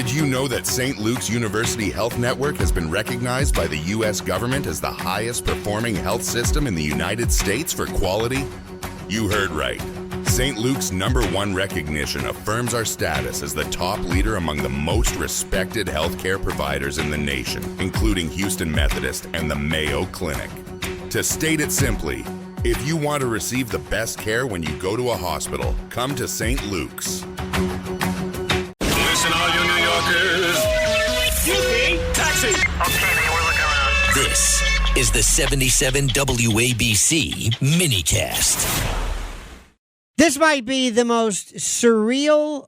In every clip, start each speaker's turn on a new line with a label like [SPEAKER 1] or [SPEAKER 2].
[SPEAKER 1] Did you know that St. Luke's University Health Network has been recognized by the U.S. government as the highest performing health system in the United States for quality? You heard right. St. Luke's #1 recognition affirms our status as the top leader among the most respected healthcare providers in the nation, including Houston Methodist and the Mayo Clinic. To state it simply, if you want to receive the best care when you go to a hospital, come to St. Luke's.
[SPEAKER 2] Listen, all you New Yorkers. Excuse me, taxi.
[SPEAKER 3] Okay, man, we're looking around.
[SPEAKER 4] This is the 77 WABC minicast.
[SPEAKER 5] This might be the most surreal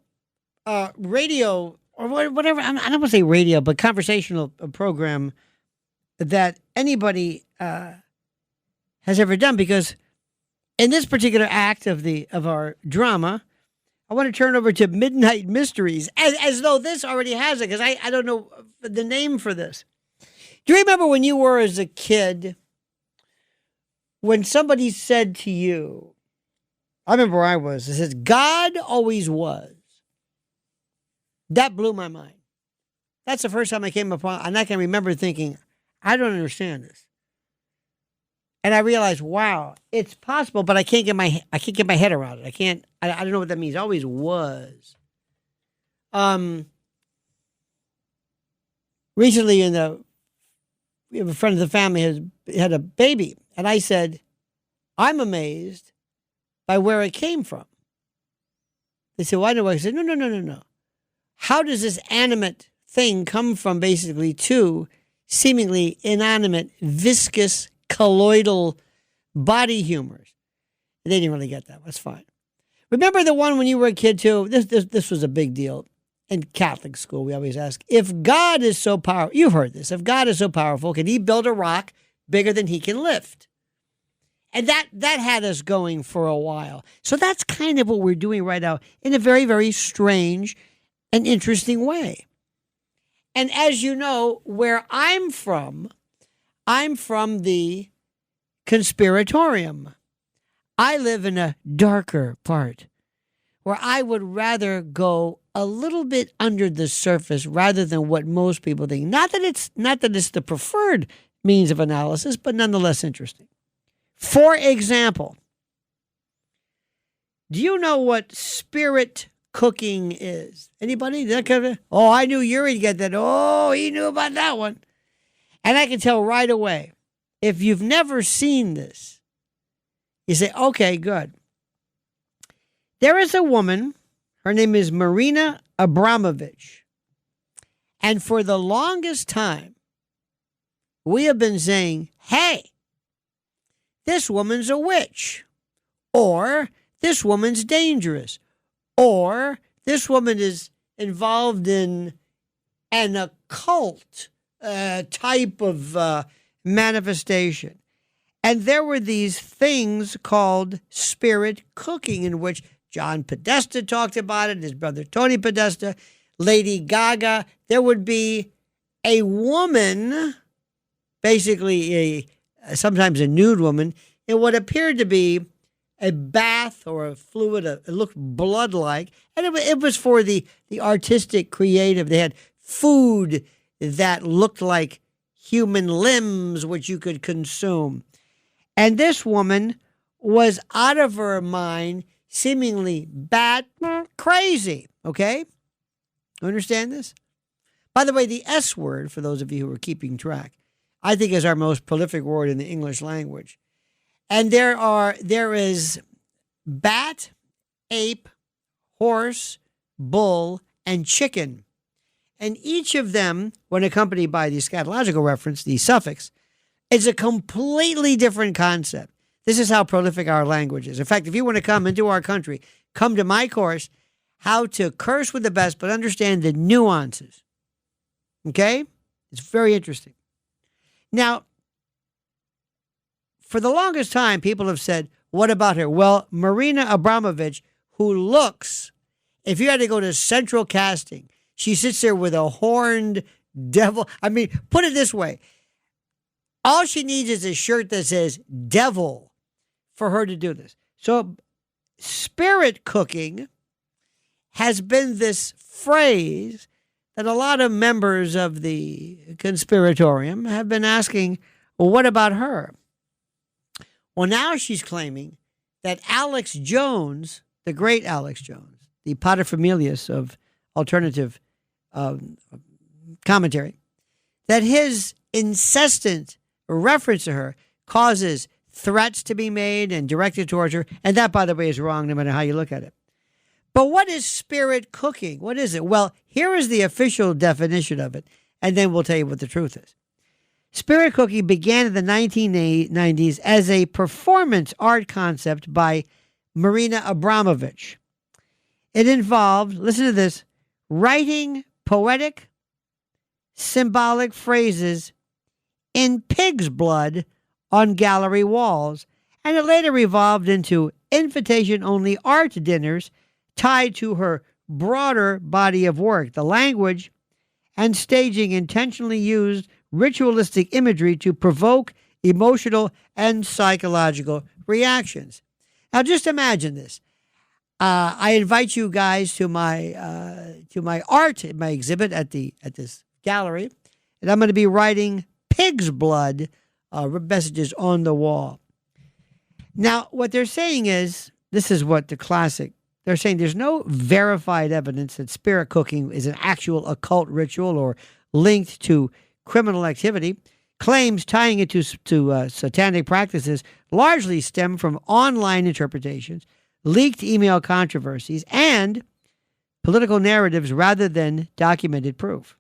[SPEAKER 5] radio, or whatever, I don't want to say radio, but conversational program that anybody has ever done, because in this particular act of our drama, I want to turn over to Midnight Mysteries, as though this already has it, because I don't know the name for this. Do you remember when you were as a kid, when somebody said to you, I remember where I was, it says, God always was. That blew my mind. That's the first time I came upon, and I can remember thinking, I don't understand this. And I realized, wow, it's possible, but I can't get my head around it. I don't know what that means. Always was. Recently we have a friend of the family had a baby, and I said, I'm amazed by where it came from. They said, why do I? said, no. How does this animate thing come from basically two seemingly inanimate, viscous, colloidal body humors? They didn't really get that. That's fine. Remember the one when you were a kid too? This was a big deal. In Catholic school, we always ask, if God is so powerful, you've heard this, if God is so powerful, can he build a rock bigger than he can lift? And that had us going for a while. So that's kind of what we're doing right now in a very, very strange and interesting way. And as you know, where I'm from the conspiratorium. I live in a darker part where I would rather go a little bit under the surface rather than what most people think. Not that it's the preferred means of analysis, but nonetheless interesting. For example, do you know what spirit cooking is? Anybody? Oh, I knew Yuri'd get that. Oh, he knew about that one. And I can tell right away, if you've never seen this, you say, okay, good. There is a woman, her name is Marina Abramovich. And for the longest time, we have been saying, hey, this woman's a witch, or this woman's dangerous, or this woman is involved in an occult type of manifestation. And there were these things called spirit cooking, in which John Podesta talked about it, his brother Tony Podesta, Lady Gaga. There would be a woman, basically sometimes a nude woman, in what appeared to be a bath or a fluid. It looked blood-like, and it was for the artistic, creative. They had food that looked like human limbs, which you could consume. And this woman was out of her mind, seemingly bat crazy, okay? Understand this? By the way, the S word, for those of you who are keeping track, I think is our most prolific word in the English language. And there is bat, ape, horse, bull, and chicken. And each of them, when accompanied by the eschatological reference, the suffix, is a completely different concept. This is how prolific our language is. In fact, if you want to come into our country, come to my course, How to Curse with the Best, but understand the nuances. Okay? It's very interesting. Now, for the longest time, people have said, what about her? Well, Marina Abramovich, who looks, if you had to go to central casting, she sits there with a horned devil. I mean, put it this way. All she needs is a shirt that says devil for her to do this. So spirit cooking has been this phrase that a lot of members of the conspiratorium have been asking, well, what about her? Well, now she's claiming that Alex Jones, the great Alex Jones, the paterfamilias of alternative commentary, that his incessant reference to her causes threats to be made and directed towards her. And that, by the way, is wrong no matter how you look at it. But what is spirit cooking? What is it? Well, here is the official definition of it, and then we'll tell you what the truth is. Spirit cooking began in the 1990s as a performance art concept by Marina Abramovich. It involved, listen to this, writing poetic, symbolic phrases in pig's blood on gallery walls, and it later evolved into invitation-only art dinners tied to her broader body of work. The language and staging intentionally used ritualistic imagery to provoke emotional and psychological reactions. Now, just imagine this. I invite you guys to my art, my exhibit at this gallery, and I'm going to be writing pig's blood messages on the wall. Now, what they're saying is, this is what the classic. They're saying there's no verified evidence that spirit cooking is an actual occult ritual or linked to criminal activity. Claims tying it to satanic practices largely stem from online interpretations, leaked email controversies, and political narratives rather than documented proof.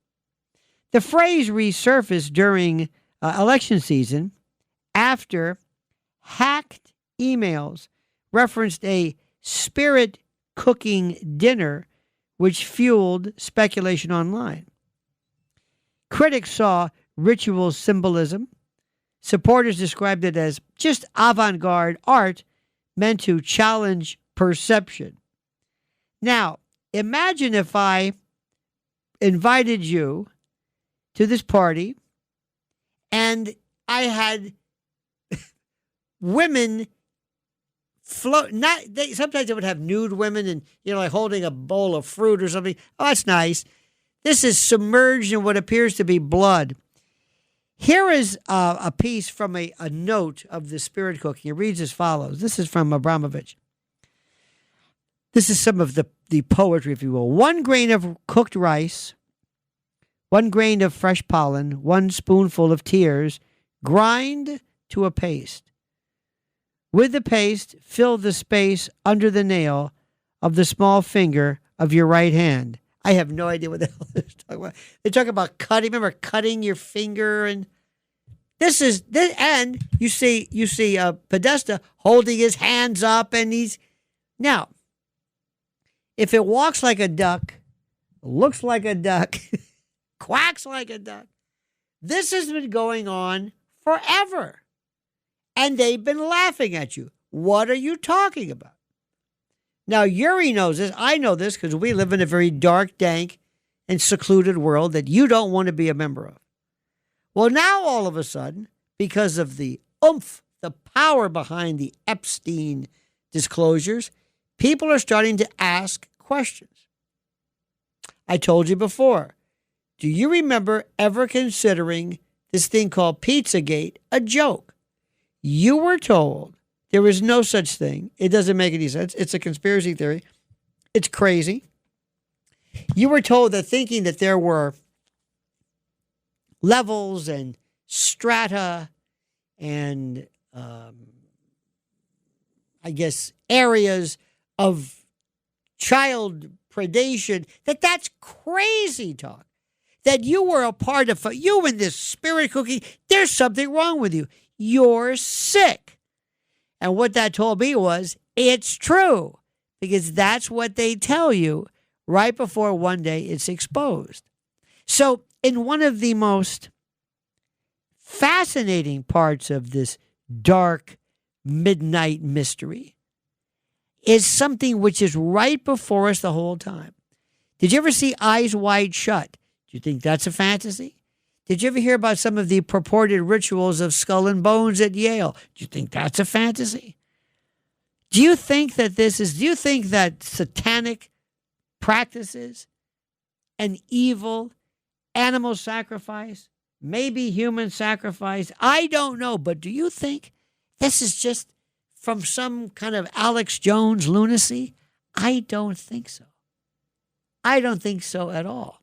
[SPEAKER 5] The phrase resurfaced during election season after hacked emails referenced a spirit cooking dinner, which fueled speculation online. Critics saw ritual symbolism. Supporters described it as just avant-garde art meant to challenge perception. Now, imagine if I invited you to this party and I had women sometimes they would have nude women and, like holding a bowl of fruit or something. Oh, that's nice. This is submerged in what appears to be blood. Here is a piece from a note of the spirit cooking. It reads as follows. This is from Abramovich. This is some of the poetry, if you will. 1 grain of cooked rice, 1 grain of fresh pollen, 1 spoonful of tears, grind to a paste. With the paste, fill the space under the nail of the small finger of your right hand. I have no idea what the hell they're talking about. They talk about cutting. Remember cutting your finger, and and you see Podesta holding his hands up, and he's now. If it walks like a duck, looks like a duck, quacks like a duck, this has been going on forever. And they've been laughing at you. What are you talking about? Now, Yuri knows this. I know this because we live in a very dark, dank, and secluded world that you don't want to be a member of. Well, now all of a sudden, because of the oomph, the power behind the Epstein disclosures, people are starting to ask questions. I told you before, do you remember ever considering this thing called Pizzagate a joke? You were told there is no such thing. It doesn't make any sense. It's a conspiracy theory. It's crazy. You were told that thinking that there were levels and strata and, areas of child predation, that's crazy talk. That you were a part of, you in this spirit cooking, there's something wrong with you. You're sick. And what that told me was, it's true. Because that's what they tell you right before one day it's exposed. So in one of the most fascinating parts of this dark midnight mystery is something which is right before us the whole time. Did you ever see Eyes Wide Shut? Do you think that's a fantasy? Did you ever hear about some of the purported rituals of Skull and Bones at Yale? Do you think that's a fantasy? Do you think that satanic practices an evil animal sacrifice, maybe human sacrifice. I don't know. But do you think this is just from some kind of Alex Jones lunacy? I don't think so. I don't think so at all.